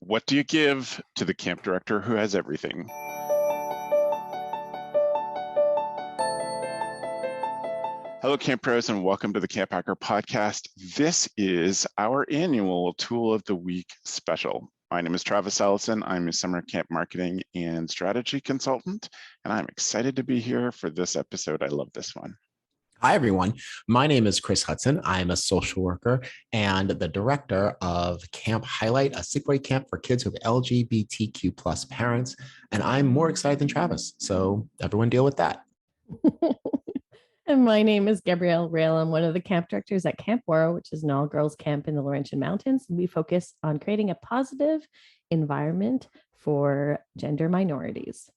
What do you give to the camp director who has everything? Hello, Camp Pros, and welcome to the CampHacker podcast. This is our annual Tool of the Week special. My name is Travis Allison. I'm a summer camp marketing and strategy consultant, and I'm excited to be here for this episode. I love this one. Hi, everyone. My name is Chris Hudson. I'm a social worker and the director of Camp Highlight, a sleepaway camp for kids with LGBTQ plus parents. And I'm more excited than Travis. So everyone deal with that. And my name is Gabrielle Raill. I'm one of the camp directors at Camp Ouareau, which is an all-girls camp in the Laurentian Mountains. We focus on creating a positive environment for gender minorities.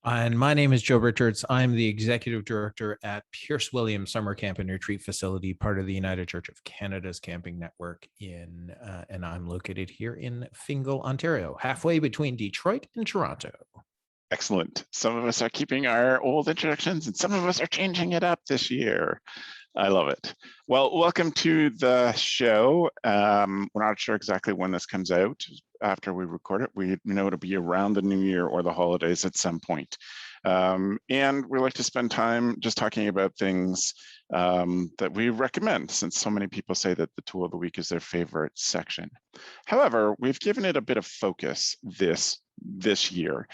And my name is Joe Richards. I'm the executive director at Pearce Williams Summer Camp and Retreat Facility, part of the United Church of Canada's camping network and I'm located here in Fingal, Ontario, halfway between Detroit and Toronto. Excellent. Some of us are keeping our old introductions and some of us are changing it up this year. I love it. Well, welcome to the show. We're not sure exactly when this comes out. After we record it, we know it'll be around the new year or the holidays at some point. And we like to spend time just talking about things that we recommend, since so many people say that the Tool of the Week is their favorite section. However, we've given it a bit of focus this year,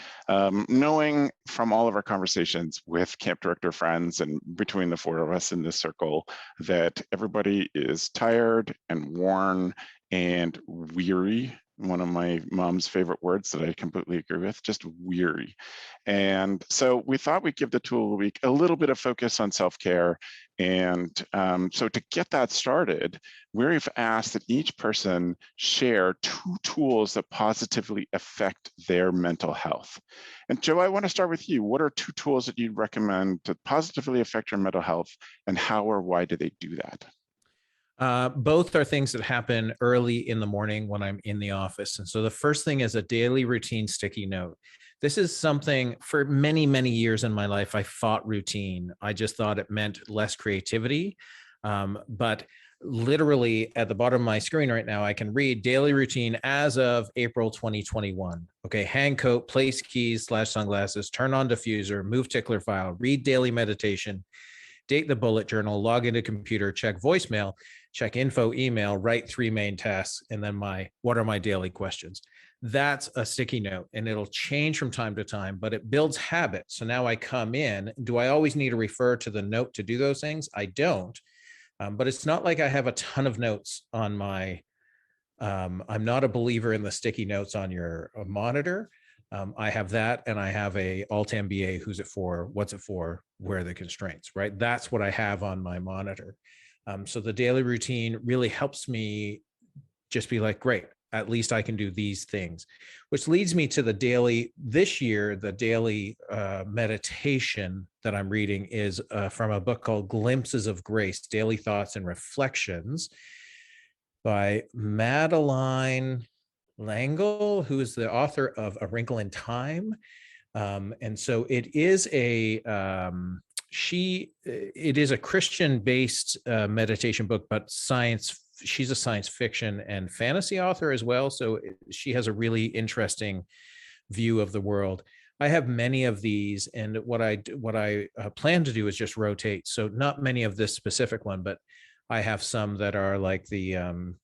knowing from all of our conversations with camp director friends and between the four of us in this circle that everybody is tired and worn and weary. One of my mom's favorite words that I completely agree with, just weary. And so we thought we'd give the Tool of the Week a little bit of focus on self-care. And so to get that started, we've asked that each person share 2 tools that positively affect their mental health. And Joe, I want to start with you. What are 2 tools that you'd recommend to positively affect your mental health, and how or why do they do that? Both are things that happen early in the morning when I'm in the office. And so the first thing is a daily routine sticky note. This is something for many, many years in my life. I fought routine. I just thought it meant less creativity. But literally at the bottom of my screen right now, I can read daily routine as of April 2021. Okay, hang coat, place keys / sunglasses, turn on diffuser, move tickler file, read daily meditation, date the bullet journal, log into computer, check voicemail, check info, email, write 3 main tasks, and then what are my daily questions? That's a sticky note, and it'll change from time to time, but it builds habits. So now I come in. Do I always need to refer to the note to do those things? I don't, but it's not like I have a ton of notes on my, I'm not a believer in the sticky notes on your monitor. I have that, and I have a Alt MBA, who's it for, what's it for, where are the constraints, right? That's what I have on my monitor. So the daily routine really helps me just be like, great, at least I can do these things, which leads me to this year, the daily meditation that I'm reading is from a book called Glimpses of Grace, Daily Thoughts and Reflections by Madeline L'Engle, who is the author of A Wrinkle in Time. And so it is it is a Christian-based meditation book, but she's a science fiction and fantasy author as well. So she has a really interesting view of the world. I have many of these, and what I plan to do is just rotate. So not many of this specific one, but I have some that are like the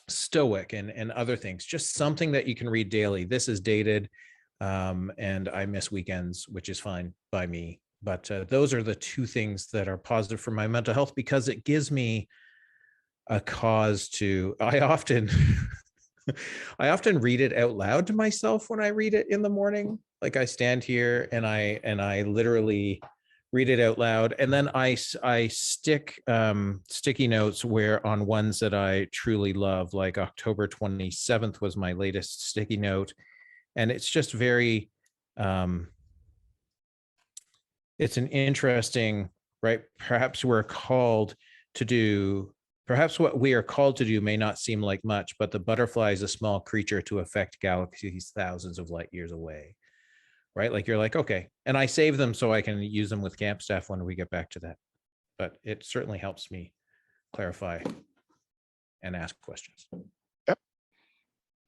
Stoic and other things, just something that you can read daily. This is dated, and I miss weekends, which is fine by me. But those are the 2 things that are positive for my mental health, because it gives me a cause to, I often read it out loud to myself when I read it in the morning. Like I stand here and I literally read it out loud. And then I stick sticky notes where on ones that I truly love, like October 27th was my latest sticky note. And it's just very, it's an interesting, right? Perhaps what we are called to do may not seem like much, but the butterfly is a small creature to affect galaxies thousands of light years away, right? Like you're like, okay. And I save them so I can use them with camp staff when we get back to that. But it certainly helps me clarify and ask questions. Yep.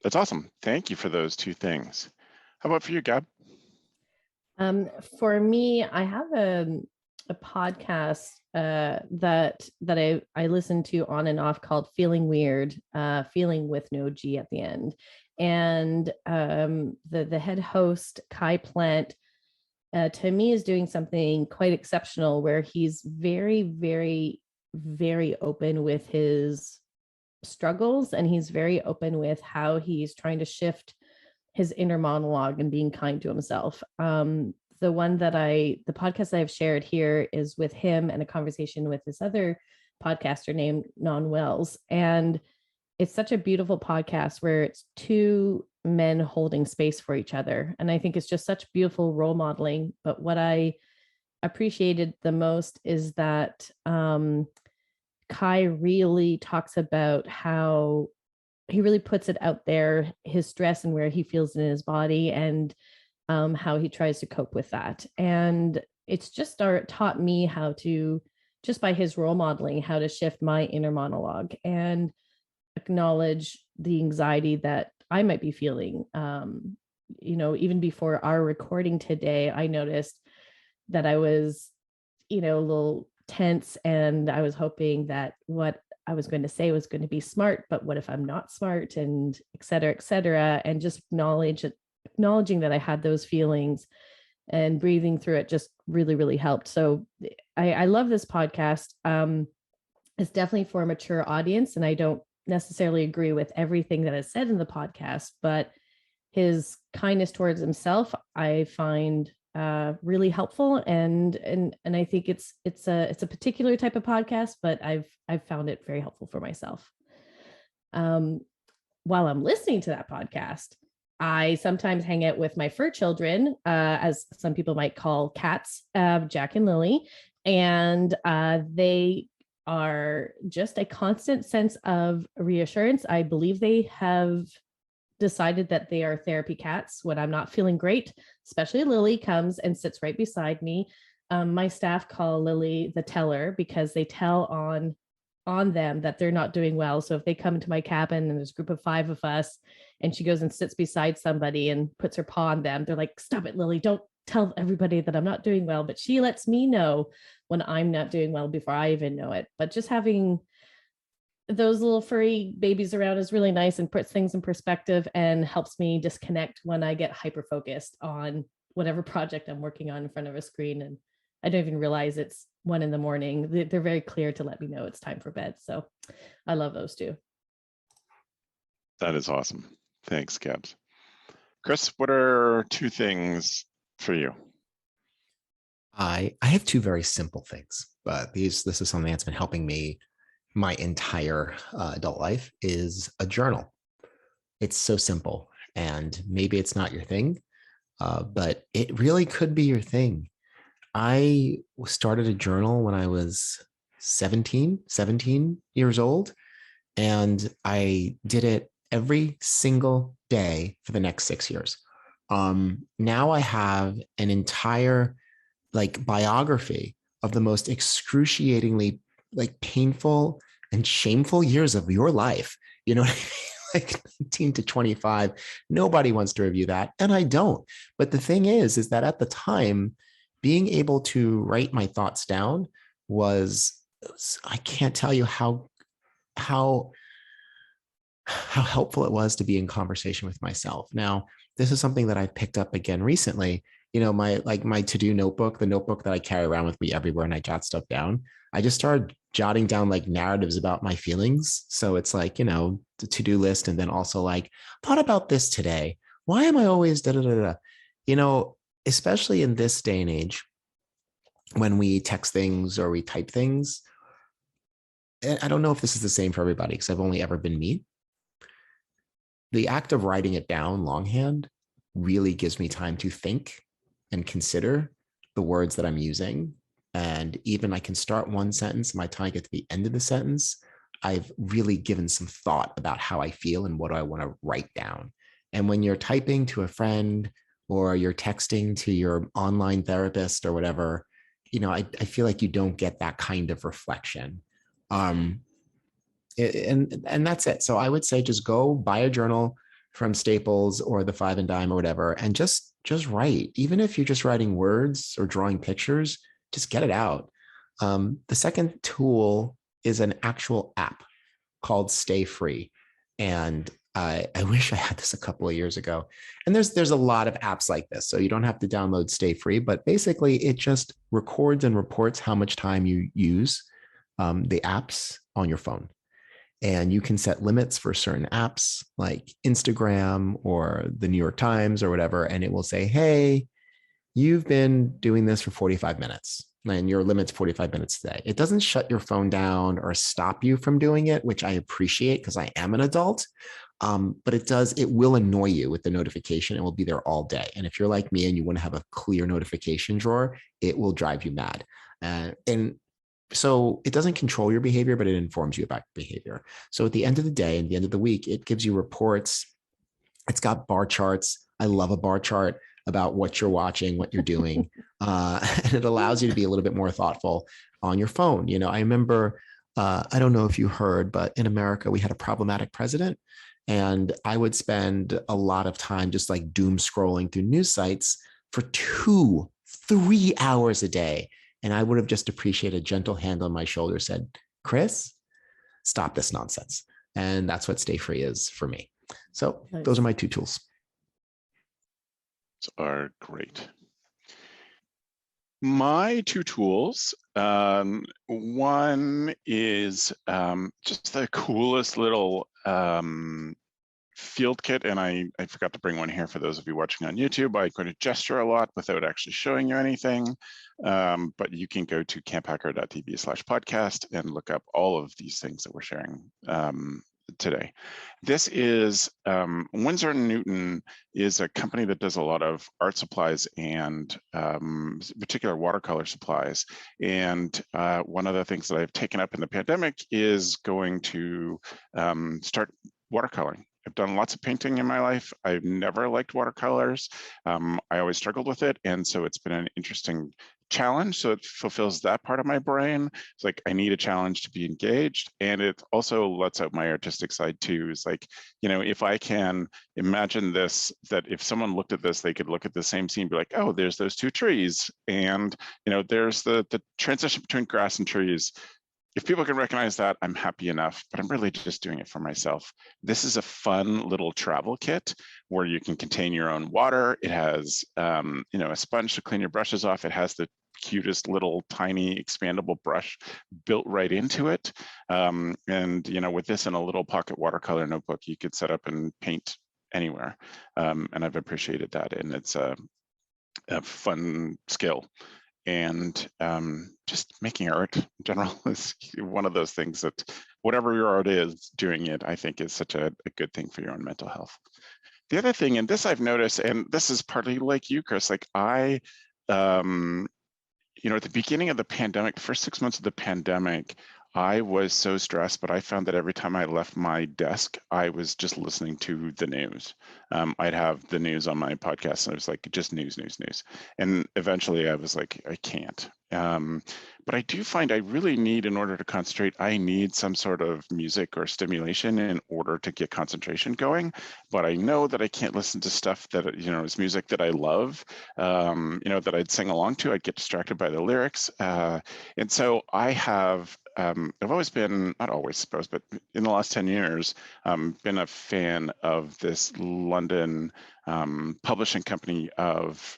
That's awesome. Thank you for those two things. How about for you, Gab? For me, I have a podcast that I listen to on and off called Feeling Weird, feeling with no G at the end. And the head host, Kai Plant, to me is doing something quite exceptional where he's very, very, very open with his struggles, and he's very open with how he's trying to shift his inner monologue and being kind to himself. The podcast that I've shared here is with him and a conversation with this other podcaster named Non Wells. And it's such a beautiful podcast where it's two men holding space for each other. And I think it's just such beautiful role modeling. But what I appreciated the most is that Kai really talks about how he really puts it out there, his stress and where he feels in his body, and how he tries to cope with that. And it's just taught me how to, just by his role modeling, how to shift my inner monologue and acknowledge the anxiety that I might be feeling. Even before our recording today, I noticed that I was, a little tense, and I was hoping that what I was going to say was going to be smart, but what if I'm not smart, and et cetera, and just acknowledging that I had those feelings and breathing through it just really, really helped. So I love this podcast. It's definitely for a mature audience, and I don't necessarily agree with everything that is said in the podcast, but his kindness towards himself, I find really helpful, and I think it's a particular type of podcast, but I've found it very helpful for myself. While I'm listening to that podcast, I sometimes hang out with my fur children, as some people might call cats, Jack and Lily, and they are just a constant sense of reassurance. I believe they have decided that they are therapy cats. When I'm not feeling great, especially Lily comes and sits right beside me. My staff call Lily the teller because they tell on them that they're not doing well. So if they come into my cabin and there's a group of 5 of us and she goes and sits beside somebody and puts her paw on them, they're like, "Stop it, Lily, don't tell everybody that I'm not doing well." But she lets me know when I'm not doing well before I even know it. But just having those little furry babies around is really nice and puts things in perspective and helps me disconnect when I get hyper focused on whatever project I'm working on in front of a screen. And I don't even realize it's 1 a.m. They're very clear to let me know it's time for bed. So I love those two. That is awesome. Thanks, Gabz. Chris, what are 2 things for you? I have 2 very simple things, but this is something that's been helping me my entire adult life, is a journal. It's so simple, and maybe it's not your thing, but it really could be your thing. I started a journal when I was 17 years old, and I did it every single day for the next 6 years. Now I have an entire biography of the most excruciatingly painful and shameful years of your life. You know what I mean? 19 to 25. Nobody wants to review that, and I don't. But the thing is that at the time, being able to write my thoughts down was, I can't tell you how helpful it was to be in conversation with myself. Now, this is something that I've picked up again recently. My to-do notebook, the notebook that I carry around with me everywhere and I jot stuff down. I just started jotting down narratives about my feelings. So it's the to-do list, and then also thought about this today. Why am I always da da da da? Especially in this day and age, when we text things or we type things, and I don't know if this is the same for everybody because I've only ever been me. The act of writing it down longhand really gives me time to think and consider the words that I'm using. And even I can start one sentence, and by the time I get to the end of the sentence, I've really given some thought about how I feel and what I want to write down. And when you're typing to a friend or you're texting to your online therapist or whatever, I feel like you don't get that kind of reflection. And that's it. So I would say just go buy a journal, from Staples or the Five and Dime or whatever, and just write. Even if you're just writing words or drawing pictures, just get it out. The second tool is an actual app called Stay Free. And I wish I had this a couple of years ago. And there's a lot of apps like this. So you don't have to download Stay Free, but basically it just records and reports how much time you use the apps on your phone. And you can set limits for certain apps like Instagram or the New York Times or whatever. And it will say, hey, you've been doing this for 45 minutes and your limit's 45 minutes today. It doesn't shut your phone down or stop you from doing it, which I appreciate because I am an adult. But it will annoy you with the notification. It will be there all day. And if you're like me and you want to have a clear notification drawer, it will drive you mad. And so it doesn't control your behavior, but it informs you about behavior. So at the end of the day and the end of the week, it gives you reports. It's got bar charts. I love a bar chart about what you're watching, what you're doing. And it allows you to be a little bit more thoughtful on your phone. I remember, I don't know if you heard, but in America, we had a problematic president. And I would spend a lot of time just like doom scrolling through news sites for 2-3 hours a day. And I would have just appreciated a gentle hand on my shoulder said, Chris, stop this nonsense. And that's what Stay Free is for me. So those are my 2 tools. Are great. My 2 tools, one is just the coolest little field kit, and I forgot to bring one here for those of you watching on YouTube. I'm going to gesture a lot without actually showing you anything, but you can go to camphacker.tv/podcast and look up all of these things that we're sharing today. This is Windsor Newton is a company that does a lot of art supplies and particular watercolor supplies. And one of the things that I've taken up in the pandemic is going to start watercoloring. I've done lots of painting in my life. I've never liked watercolors. I always struggled with it. And so it's been an interesting challenge. So it fulfills that part of my brain. It's like, I need a challenge to be engaged. And it also lets out my artistic side too. It's like, if I can imagine this, that if someone looked at this, they could look at the same scene, be like, oh, there's those 2 trees. And, there's the transition between grass and trees. If people can recognize that, I'm happy enough, but I'm really just doing it for myself. This is a fun little travel kit where you can contain your own water. It has, a sponge to clean your brushes off. It has the cutest little tiny expandable brush built right into it. And, with this in a little pocket watercolor notebook, you could set up and paint anywhere. And I've appreciated that. And it's a fun skill. And just making art in general is one of those things that whatever your art is, doing it, I think is such a good thing for your own mental health. The other thing, and this I've noticed, and this is partly like you, Chris, like I, at the beginning of the pandemic, the first 6 months of the pandemic, I was so stressed, but I found that every time I left my desk, I was just listening to the news. I'd have the news on my podcast and it was like, just news. And eventually I was like, I can't. But I do find I really need, in order to concentrate, I need some sort of music or stimulation in order to get concentration going. But I know that I can't listen to stuff that, is music that I love, that I'd sing along to. I'd get distracted by the lyrics. And so I have, I've always been, not always suppose, but in the last 10 years, been a fan of this London publishing company of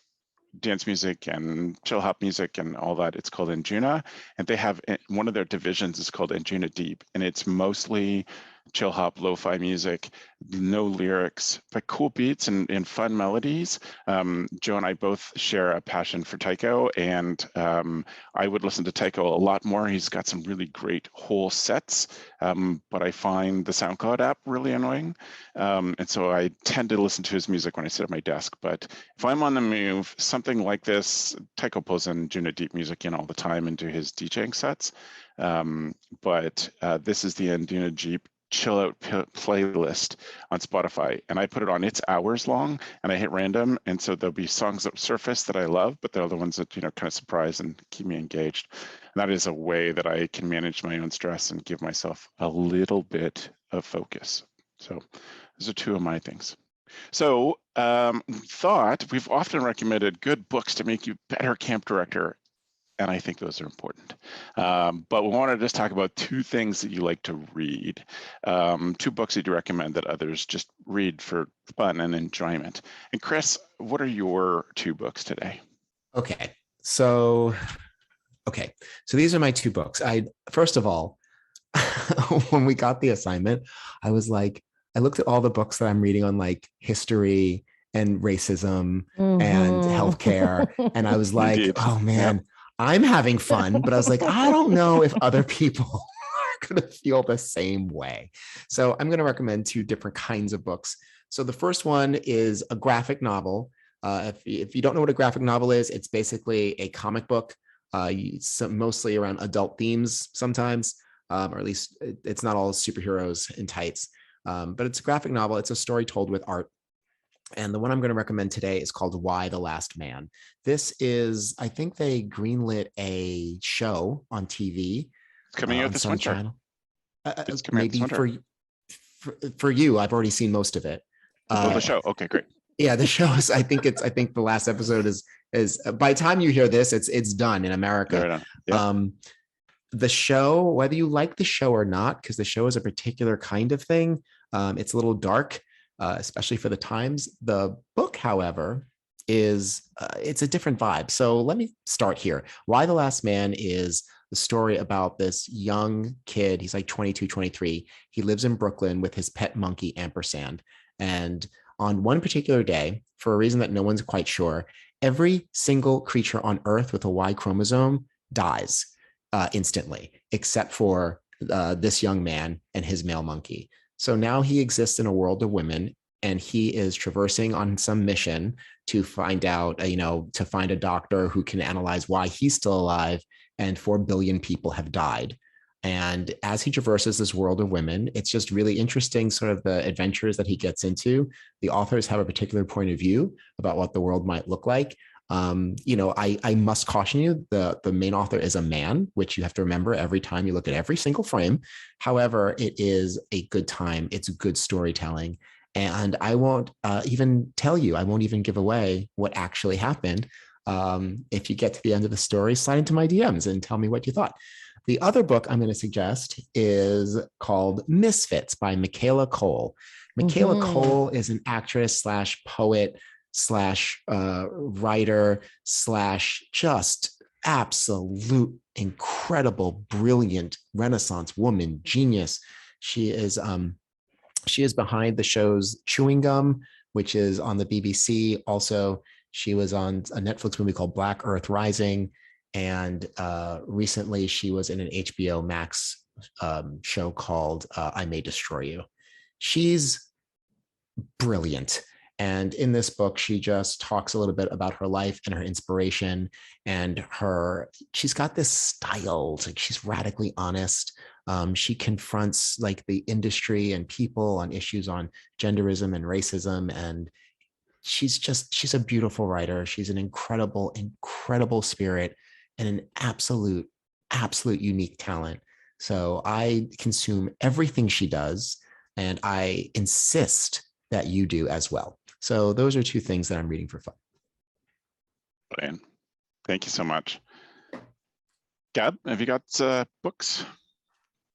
dance music and chill hop music and all that. It's called Anjuna, and they have one of their divisions is called Anjuna Deep, and it's mostly chill hop, lo-fi music, no lyrics, but cool beats and fun melodies. Joe and I both share a passion for Taiko, and I would listen to Taiko a lot more. He's got some really great whole sets, but I find the SoundCloud app really annoying. And so I tend to listen to his music when I sit at my desk. But if I'm on the move, something like this, Taiko pulls in Anjuna Deep music in all the time into his DJing sets. But this is the Anjuna Deep chill out playlist on Spotify, and I put it on. It's hours long, and I hit random, and so there'll be songs that surface that I love, but they're the ones that kind of surprise and keep me engaged. And that is a way that I can manage my own stress and give myself a little bit of focus. So those are 2 of my things. So thought we've often recommended good books to make you better camp director, and I think those are important. But we want to just talk about two things that you like to read, two books that you recommend that others just read for fun and enjoyment. And Chris, what are your two books today? Okay, so these are my two books. First of all, when we got the assignment, I was like, I looked at all the books that I'm reading on like history and racism and healthcare, and I was like, Indeed. oh man, I'm having fun, but I was like, I don't know if other people are going to feel the same way. So I'm going to recommend two different kinds of books. So the first one is a graphic novel. If you don't know what a graphic novel is, it's basically a comic book, mostly around adult themes sometimes, or at least it's not all superheroes in tights. But it's a graphic novel. It's a story told with art. And the one I'm going to recommend today is called Why the Last Man. This is, I think they greenlit a show on TV. It's coming out this winter. Maybe for you, I've already seen most of it. The show. Okay, great. Yeah, the show is, I think the last episode is by the time you hear this, it's done in America. Yeah. The show, whether you like the show or not, because the show is a particular kind of thing, it's a little dark, especially for the times. The book, however, is it's a different vibe. So let me start here. Why the Last Man is the story about this young kid. He's like 22, 23. He lives in Brooklyn with his pet monkey, Ampersand. And on one particular day, for a reason that no one's quite sure, every single creature on Earth with a Y chromosome dies instantly, except for this young man and his male monkey. So now he exists in a world of women, and he is traversing on some mission to find out, to find a doctor who can analyze why he's still alive and 4 billion people have died. And as he traverses this world of women, it's just really interesting, sort of the adventures that he gets into. The authors have a particular point of view about what the world might look like. I must caution you, the main author is a man, which you have to remember every time you look at every single frame. However, it is a good time. It's good storytelling. And I won't even tell you, I won't even give away what actually happened. If you get to the end of the story, slide into my DMs and tell me what you thought. The other book I'm going to suggest is called Misfits by Michaela Cole. Michaela Cole is an actress / poet / writer / just absolute incredible, brilliant Renaissance woman, genius. She is behind the shows Chewing Gum, which is on the BBC. Also, she was on a Netflix movie called Black Earth Rising. And recently she was in an HBO Max show called I May Destroy You. She's brilliant. And in this book, she just talks a little bit about her life and her inspiration and she's got this style, like she's radically honest. She confronts like the industry and people on issues on genderism and racism. And she's a beautiful writer. She's an incredible, incredible spirit and an absolute unique talent. So I consume everything she does, and I insist that you do as well. So those are two things that I'm reading for fun. Brilliant. Thank you so much. Gab, have you got books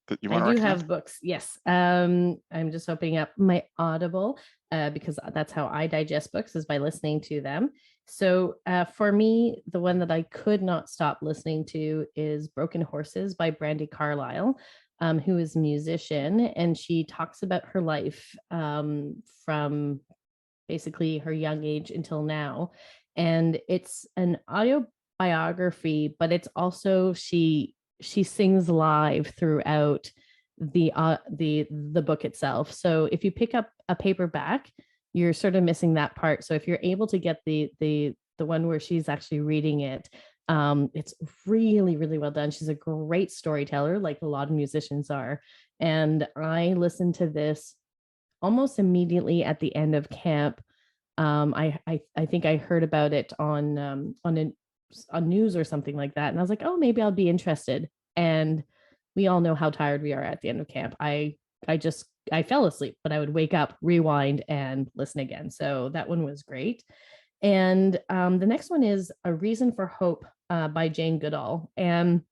that you want to recommend? I do have books, yes. I'm just opening up my Audible because that's how I digest books, is by listening to them. So for me, the one that I could not stop listening to is Broken Horses by Brandy Carlisle, who is a musician, and she talks about her life from basically her young age until now. And it's an autobiography, but it's also she sings live throughout the book itself. So if you pick up a paperback, you're sort of missing that part. So if you're able to get the one where she's actually reading it, it's really, really well done. She's a great storyteller, like a lot of musicians are. And I listened to this almost immediately at the end of camp. I think I heard about it on news or something like that, and I was like, oh, maybe I'll be interested. And we all know how tired we are at the end of camp. I just I fell asleep, but I would wake up, rewind, and listen again. So that one was great. And the next one is A Reason for Hope by Jane Goodall. And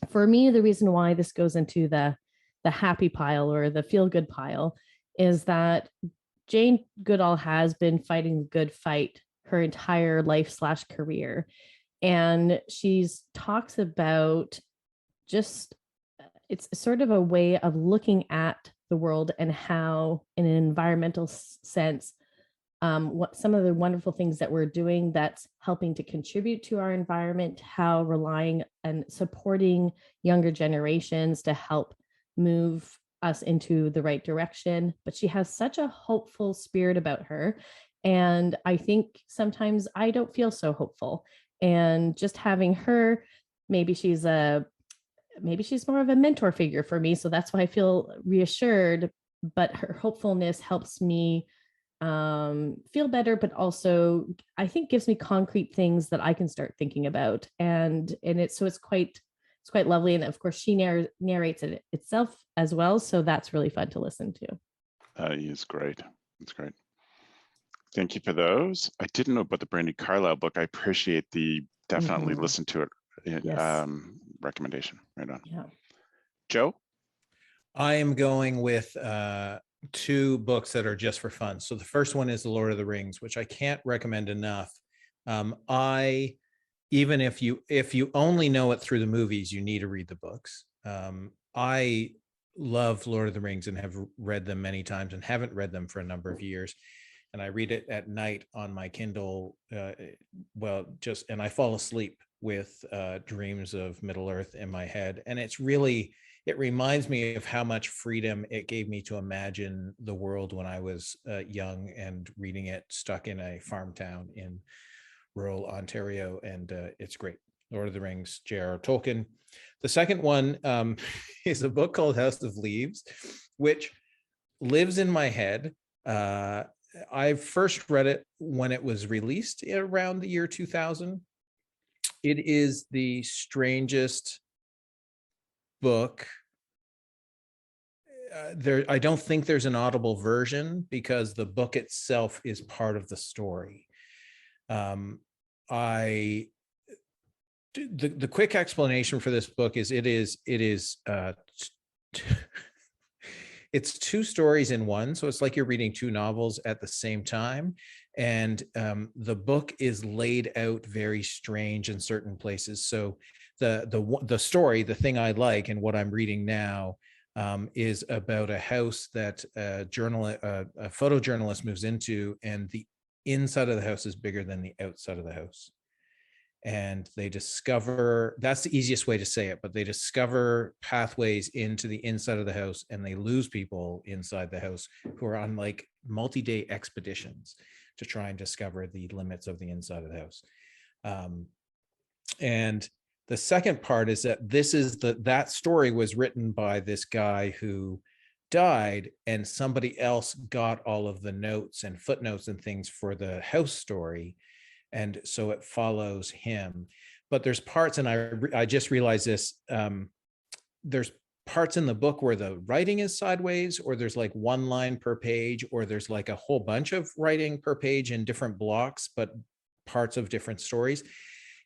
for me, the reason why this goes into the happy pile or the feel good pile is that Jane Goodall has been fighting the good fight her entire life / career. And she's talks about just, it's sort of a way of looking at the world and how, in an environmental sense, what some of the wonderful things that we're doing that's helping to contribute to our environment, how relying and supporting younger generations to help move us into the right direction. But she has such a hopeful spirit about her. And I think sometimes I don't feel so hopeful. And just having her, maybe she's more of a mentor figure for me. So that's why I feel reassured. But her hopefulness helps me feel better, but also I think gives me concrete things that I can start thinking about. And it's quite lovely. And of course she narrates it itself as well. So that's really fun to listen to. It's great. It's great. Thank you for those. I didn't know about the Brandy Carlisle book. I appreciate the definitely listen to it recommendation. Right on. Yeah. Joe? I am going with two books that are just for fun. So the first one is The Lord of the Rings, which I can't recommend enough. Even if you only know it through the movies, you need to read the books. I love Lord of the Rings and have read them many times and haven't read them for a number of years. And I read it at night on my Kindle. And I fall asleep with dreams of Middle Earth in my head. And it reminds me of how much freedom it gave me to imagine the world when I was young and reading it stuck in a farm town in rural Ontario. And it's great. Lord of the Rings, J.R.R. Tolkien. The second one is a book called House of Leaves, which lives in my head. I first read it when it was released around the year 2000. It is the strangest book. I don't think there's an audible version because the book itself is part of the story. The quick explanation for this book is it's two stories in one. So it's like you're reading two novels at the same time. And the book is laid out very strange in certain places. So the story, the thing I like and what I'm reading now is about a house that a photojournalist moves into, and the inside of the house is bigger than the outside of the house. And they discover, that's the easiest way to say it, but they discover pathways into the inside of the house, and they lose people inside the house who are on like multi-day expeditions to try and discover the limits of the inside of the house. And the second part is that that story was written by this guy who died, and somebody else got all of the notes and footnotes and things for the house story. And so it follows him. But there's parts, and I just realized this, there's parts in the book where the writing is sideways, or there's like one line per page, or there's like a whole bunch of writing per page in different blocks, but parts of different stories.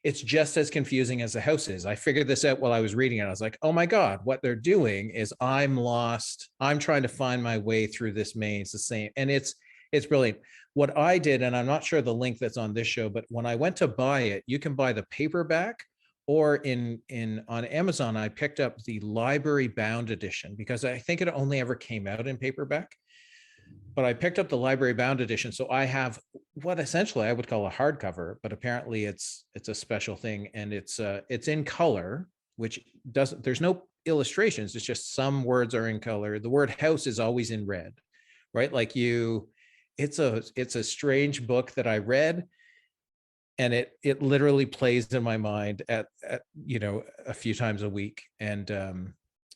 It's just as confusing as the house is. I figured this out while I was reading it. I was like, oh my God, what they're doing is I'm lost. I'm trying to find my way through this maze. It's the same. And it's brilliant. What I did, and I'm not sure the link that's on this show, but when I went to buy it, you can buy the paperback, or on Amazon, I picked up the library bound edition because I think it only ever came out in paperback. But I picked up the library bound edition. So I have what essentially I would call a hardcover, but apparently it's a special thing, and it's in color, which there's no illustrations. It's just some words are in color. The word house is always in red, right? It's a strange book that I read, and it literally plays in my mind at a few times a week. And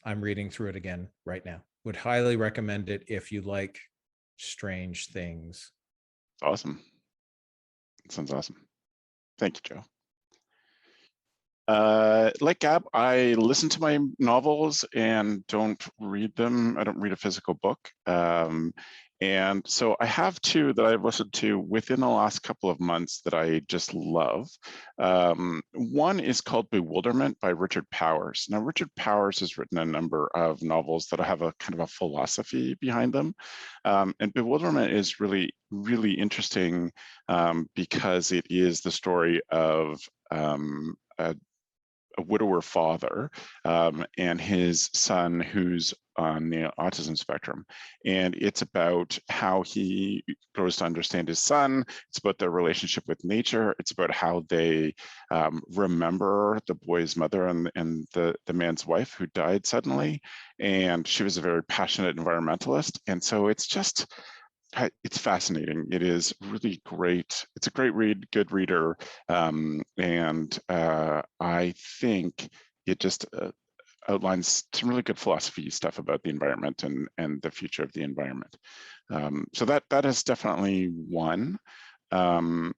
I'm reading through it again right now. Would highly recommend it if you like strange things. Awesome. That sounds awesome. Thank you, Joe. Like Gab, I listen to my novels and don't read them. I don't read a physical book. And so I have two that I've listened to within the last couple of months that I just love. One is called Bewilderment by Richard Powers. Now, Richard Powers has written a number of novels that have a kind of a philosophy behind them. And Bewilderment is really, really interesting because it is the story of a widower father and his son who's on the autism spectrum. And it's about how he grows to understand his son. It's about their relationship with nature. It's about how they remember the boy's mother and the man's wife who died suddenly. And she was a very passionate environmentalist. And so it's just, it's fascinating. It is really great. It's a great read, good reader. And I think it just outlines some really good philosophy stuff about the environment and the future of the environment. So that is definitely one. And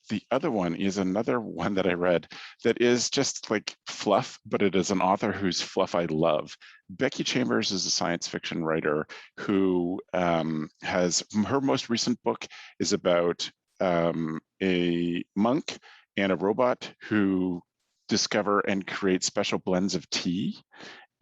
the other one is another one that I read that is just like fluff, but it is an author whose fluff I love. Becky Chambers is a science fiction writer who has, her most recent book is about a monk and a robot who discover and create special blends of tea.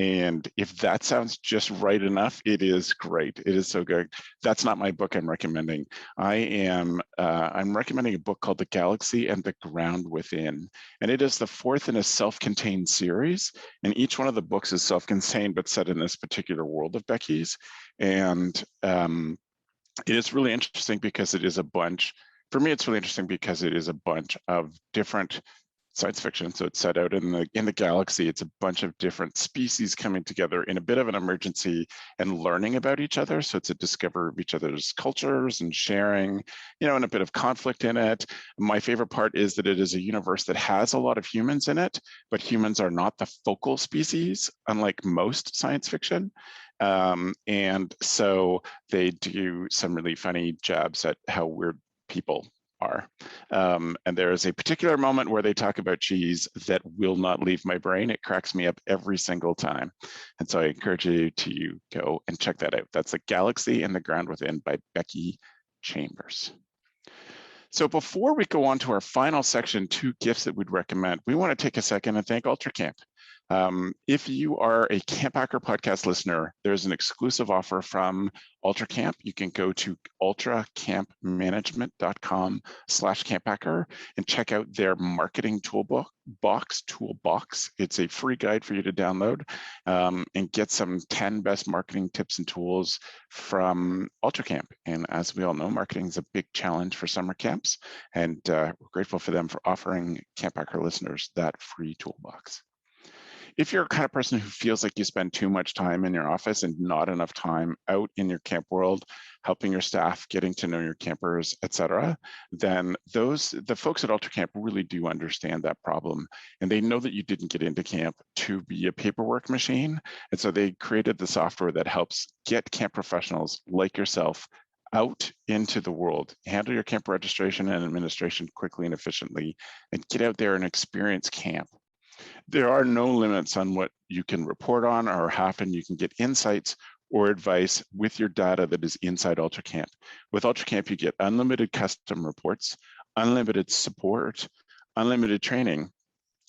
And if that sounds just right enough, it is great. It is so good. That's not my book I'm recommending. I'm recommending a book called The Galaxy and the Ground Within. And it is the fourth in a self-contained series. And each one of the books is self-contained, but set in this particular world of Becky's. And it is really interesting because it is a bunch, for me, it's really interesting because it is a bunch of different science fiction. So it's set out in the galaxy. It's a bunch of different species coming together in a bit of an emergency and learning about each other. So it's a discovery of each other's cultures and sharing, and a bit of conflict in it. My favorite part is that it is a universe that has a lot of humans in it, but humans are not the focal species, unlike most science fiction. And so they do some really funny jabs at how weird people are. And there is a particular moment where they talk about cheese that will not leave my brain. It cracks me up every single time. And so I encourage you to go and check that out. That's The Galaxy and the Ground Within by Becky Chambers. So before we go on to our final section, 2 gifts that we'd recommend, we want to take a second and thank UltraCamp. If you are a CampHacker podcast listener, there's an exclusive offer from UltraCamp. You can go to ultracampmanagement.com/CampHacker and check out their marketing toolbox. It's a free guide for you to download and get some 10 best marketing tips and tools from UltraCamp. And as we all know, marketing is a big challenge for summer camps, and we're grateful for them for offering CampHacker listeners that free toolbox. If you're a kind of person who feels like you spend too much time in your office and not enough time out in your camp world, helping your staff, getting to know your campers, etc., then the folks at UltraCamp really do understand that problem. And they know that you didn't get into camp to be a paperwork machine. And so they created the software that helps get camp professionals like yourself out into the world, handle your camp registration and administration quickly and efficiently, and get out there and experience camp. There are no limits on what you can report on or happen. You can get insights or advice with your data that is inside UltraCamp. With UltraCamp, you get unlimited custom reports, unlimited support, unlimited training,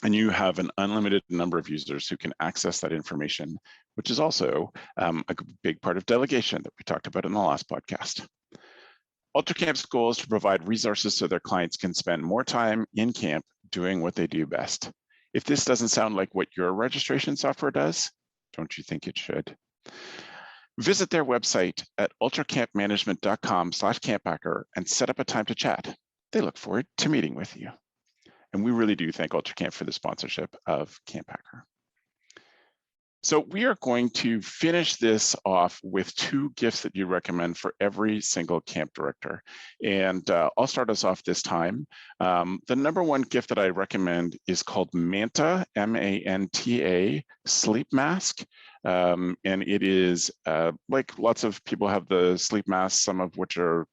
and you have an unlimited number of users who can access that information, which is also a big part of delegation that we talked about in the last podcast. UltraCamp's goal is to provide resources so their clients can spend more time in camp doing what they do best. If this doesn't sound like what your registration software does, don't you think it should? Visit their website at ultracampmanagement.com/CampHacker and set up a time to chat. They look forward to meeting with you. And we really do thank UltraCamp for the sponsorship of CampHacker. So we are going to finish this off with 2 gifts that you recommend for every single camp director. And I'll start us off this time. The number 1 gift that I recommend is called Manta, M-A-N-T-A, sleep mask. And it is like lots of people have the sleep masks, some of which are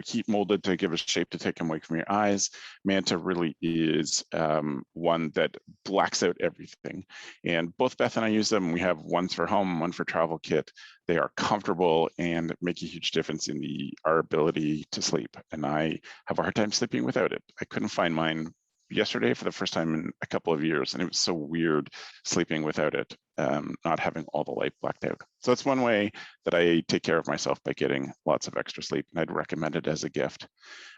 heat molded to give a shape to take them away from your eyes. Manta really is one that blacks out everything. And both Beth and I use them. We have ones for home, one for travel kit. They are comfortable and make a huge difference in our ability to sleep. And I have a hard time sleeping without it. I couldn't find mine yesterday for the first time in a couple of years, and it was so weird sleeping without it, not having all the light blacked out. So that's one way that I take care of myself, by getting lots of extra sleep, and I'd recommend it as a gift.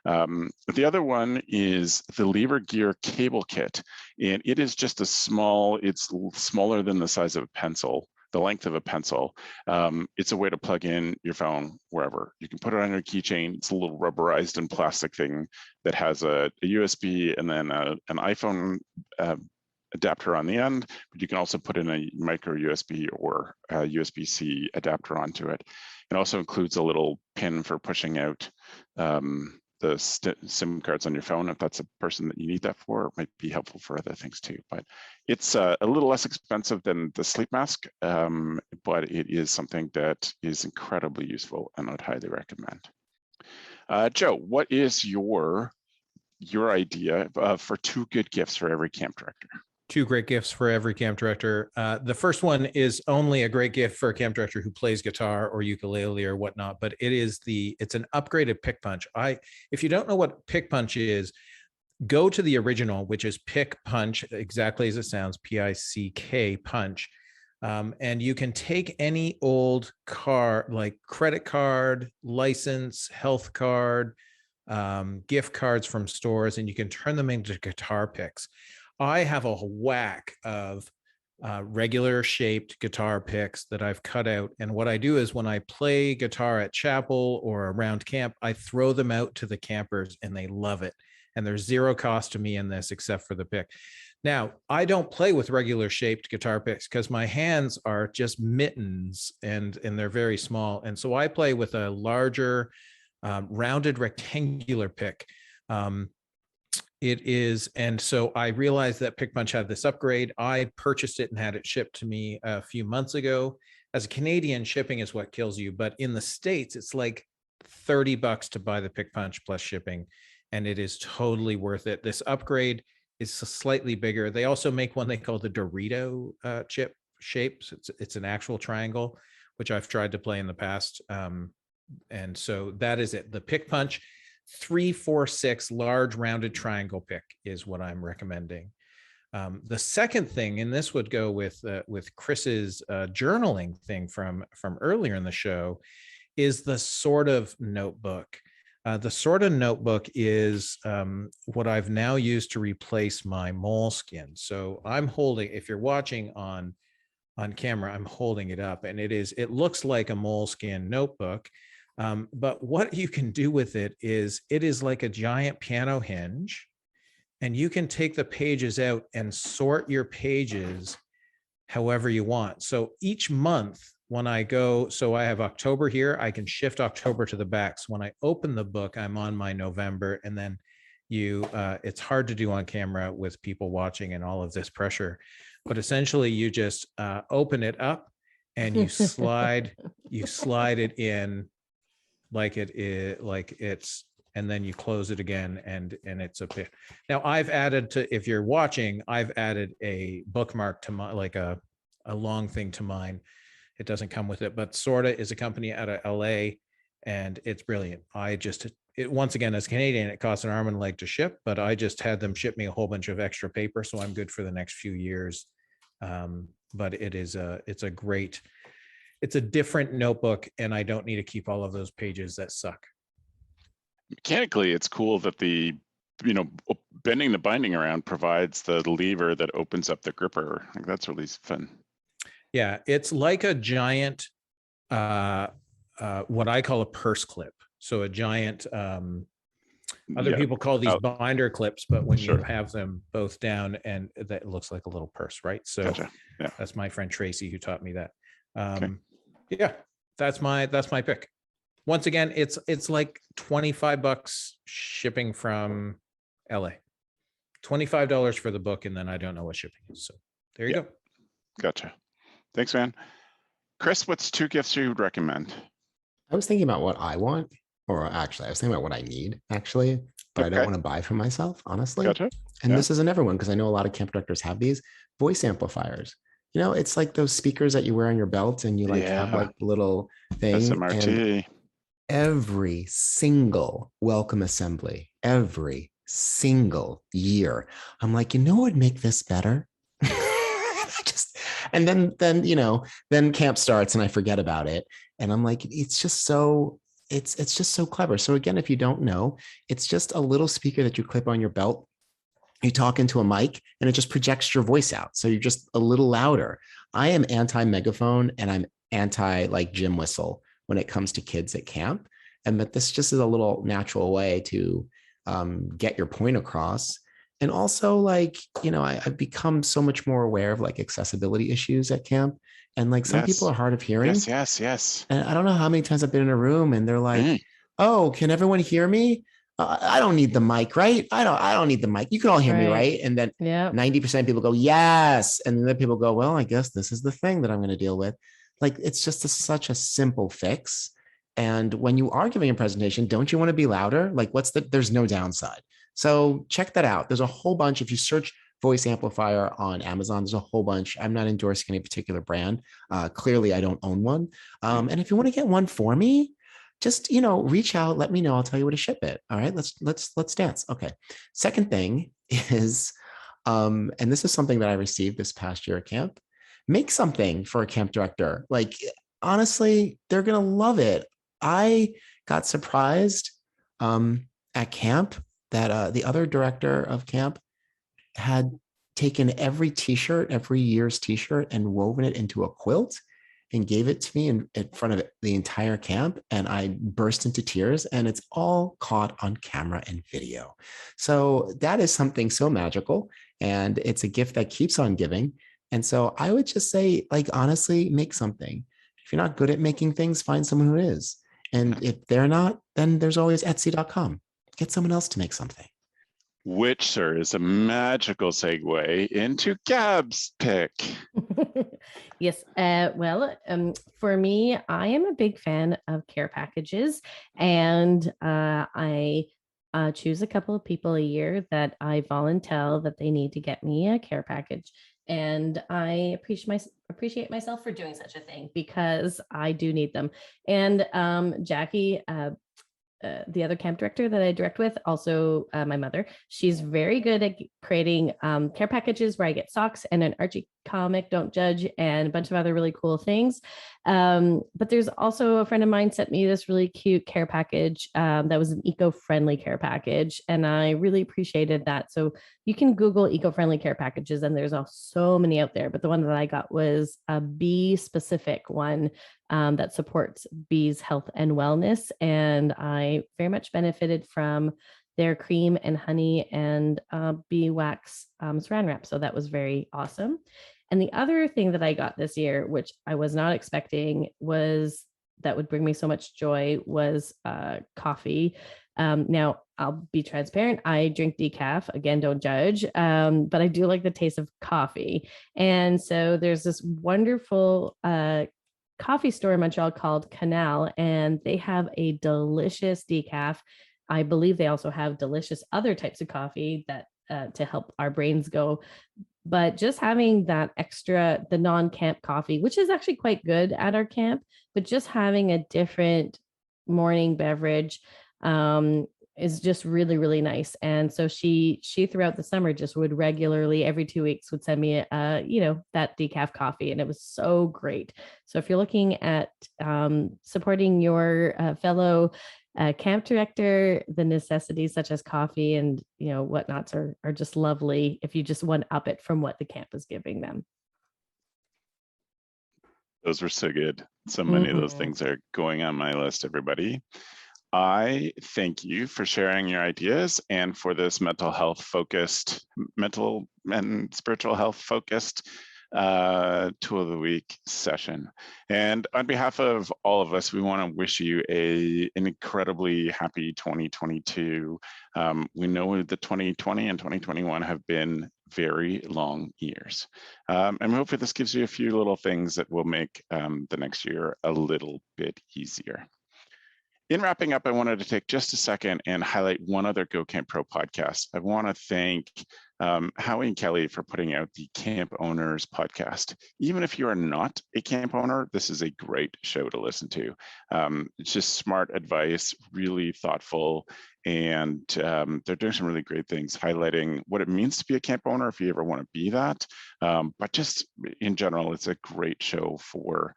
The other one is the Lever Gear Cable Kit, and it is just it's smaller than the size of a pencil, the length of a pencil. It's a way to plug in your phone wherever. You can put it on your keychain. It's a little rubberized and plastic thing that has a USB and then an iPhone adapter on the end, but you can also put in a micro USB or a USB-C adapter onto it. It also includes a little pin for pushing out the SIM cards on your phone, if that's a person that you need that for. It might be helpful for other things too, but it's a little less expensive than the sleep mask, but it is something that is incredibly useful and I'd highly recommend. Joe, what is your idea for 2 good gifts for every camp director? 2 great gifts for every camp director. The first one is only a great gift for a camp director who plays guitar or ukulele or whatnot, but it's an upgraded pick punch. If you don't know what pick punch is, go to the original, which is Pick Punch, exactly as it sounds, P-I-C-K punch. And you can take any old card, like credit card, license, health card, gift cards from stores, and you can turn them into guitar picks. I have a whack of regular shaped guitar picks that I've cut out. And what I do is when I play guitar at chapel or around camp, I throw them out to the campers and they love it. And there's 0 cost to me in this except for the pick. Now, I don't play with regular shaped guitar picks because my hands are just mittens and they're very small. And so I play with a larger rounded rectangular pick. And so I realized that Pick Punch had this upgrade. I purchased it and had it shipped to me a few months ago. As a Canadian, shipping is what kills you, but in the States, it's like $30 to buy the Pick Punch plus shipping, and it is totally worth it. This upgrade is slightly bigger. They also make one they call the Dorito chip shapes. It's an actual triangle, which I've tried to play in the past. And so that is it. The Pick Punch 3-4-6 large rounded triangle pick is what I'm recommending. The second thing, and this would go with Chris's journaling thing from earlier in the show, is the Sort of notebook. The Sort of notebook is what I've now used to replace my moleskin. So I'm holding, if you're watching on camera, I'm holding it up, and it looks like a moleskin notebook. But what you can do with it is like a giant piano hinge, and you can take the pages out and sort your pages however you want. So each month when I go, so I have October here, I can shift October to the back. So when I open the book, I'm on my November, and then it's hard to do on camera with people watching and all of this pressure, but essentially you just open it up and you slide it in like it is, like it's, and then you close it again and it's a bit. Now I've added to, if you're watching, I've added a bookmark to my, like a long thing to mine. It doesn't come with it, but Sorta is a company out of LA and it's brilliant. Once again, as Canadian, it costs an arm and a leg to ship, but I just had them ship me a whole bunch of extra paper. So I'm good for the next few years. But it's a different notebook, and I don't need to keep all of those pages that suck. Mechanically, it's cool that bending the binding around provides the lever that opens up the gripper. Like, that's really fun. Yeah, it's like a giant, what I call a purse clip. So a giant, other people call these binder clips, but when you have them both down, and that looks like a little purse, right? So gotcha. Yeah. That's my friend Tracy who taught me that. Okay. Yeah, that's my pick. Once again, it's like $25 shipping from LA, $25 for the book, and then I don't know what shipping is. So there you go. Gotcha. Thanks, man. Chris, what's 2 gifts you would recommend? I was thinking about what I want, or actually, I was thinking about what I need actually, but I don't Okay, want to buy for myself, honestly. gotcha. And Yeah. this isn't everyone, because I know a lot of camp directors have these voice amplifiers. You know, it's like those speakers that you wear on your belt and you like have Yeah. like the little thing. And SMRT. every single welcome assembly, every single year, I'm like, you know what would make this better? Just, and then then camp starts and I forget about it. And I'm like, it's just so it's just so clever. So again, if you don't know, it's just a little speaker that you clip on your belt. You talk into a mic and it just projects your voice out. So you're just a little louder. I am anti megaphone and I'm anti like gym whistle when it comes to kids at camp. And that this just is a little natural way to get your point across. And also, like, I've become so much more aware of like accessibility issues at camp. And like some people Yes. are hard of hearing. Yes. And I don't know how many times I've been in a room and they're like, Mm. "Oh, can everyone hear me? I don't need the mic, right? I don't need the mic. You can all hear me, right?" And then Yeah. 90% of people go, "Yes." And then people go, "Well, I guess this is the thing that I'm going to deal with." Like, it's just such a simple fix. And when you are giving a presentation, don't you want to be louder? Like, there's no downside. So check that out. There's a whole bunch. If you search voice amplifier on Amazon, there's a whole bunch. I'm not endorsing any particular brand. Clearly, I don't own one. And if you want to get one for me, just reach out, let me know. I'll tell you where to ship it. All right, let's dance. Okay. Second thing is, and this is something that I received this past year at camp. Make something for a camp director. Like, honestly, they're gonna love it. I got surprised at camp that the other director of camp had taken every t-shirt, every year's t-shirt, and woven it into a quilt and gave it to me in front of the entire camp. And I burst into tears, and it's all caught on camera and video. So that is something so magical, and it's a gift that keeps on giving. And so I would just say, like, honestly, make something. If you're not good at making things, find someone who is. And if they're not, then there's always Etsy.com. Get someone else to make something. Which, sir, is a magical segue into Gab's pick. Yes. Well, for me, I am a big fan of care packages, and I choose a couple of people a year that I volunteer that they need to get me a care package. And I appreciate myself for doing such a thing, because I do need them. And Jackie, the other camp director that I direct with, also my mother, she's very good at creating care packages where I get socks and an Archie comic, Don't Judge, and a bunch of other really cool things. But there's also a friend of mine sent me this really cute care package that was an eco-friendly care package, and I really appreciated that. So you can Google eco-friendly care packages, and there's so many out there, but the one that I got was a bee specific one that supports bees' health and wellness. And I very much benefited from their cream and honey and bee wax saran wrap. So that was very awesome. And the other thing that I got this year, which I was not expecting, was that would bring me so much joy, was coffee. Now, I'll be transparent. I drink decaf. Again, don't judge. But I do like the taste of coffee. And so there's this wonderful coffee store in Montreal called Canal, and they have a delicious decaf. I believe they also have delicious other types of coffee that to help our brains go. But just having that extra, the non-camp coffee, which is actually quite good at our camp, but just having a different morning beverage is just really, really nice. And so she throughout the summer just would regularly, every 2 weeks, would send me that decaf coffee, and it was so great. So if you're looking at supporting your fellow camp director, the necessities such as coffee and whatnots are just lovely if you just want to up it from what the camp is giving them. Those were so good. So many of those things are going on my list, everybody. I thank you for sharing your ideas and for this mental and spiritual health focused tool of the week session. And on behalf of all of us, we want to wish you an incredibly happy 2022. We know that 2020 and 2021 have been very long years. And hopefully this gives you a few little things that will make the next year a little bit easier. In wrapping up, I wanted to take just a second and highlight one other Go Camp Pro podcast. I want to thank Howie and Kelly for putting out the Camp Owners podcast. Even if you are not a camp owner, this is a great show to listen to. It's just smart advice, really thoughtful, and they're doing some really great things, highlighting what it means to be a camp owner if you ever want to be that. But just in general, it's a great show for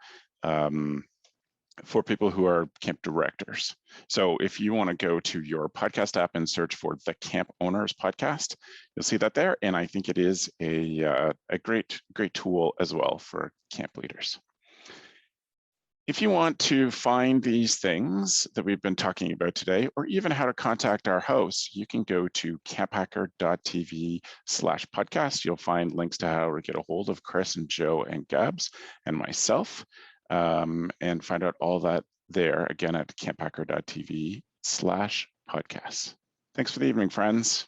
people who are camp directors. So if you want to go to your podcast app and search for the Camp Owners podcast, you'll see that there. And I think it is a great tool as well for camp leaders. If you want to find these things that we've been talking about today, or even how to contact our hosts, you can go to camphacker.tv/podcast. You'll find links to how to get a hold of Chris and Joe and Gabz and myself. And find out all that there again at camphacker.tv/podcast. Thanks for the evening, friends.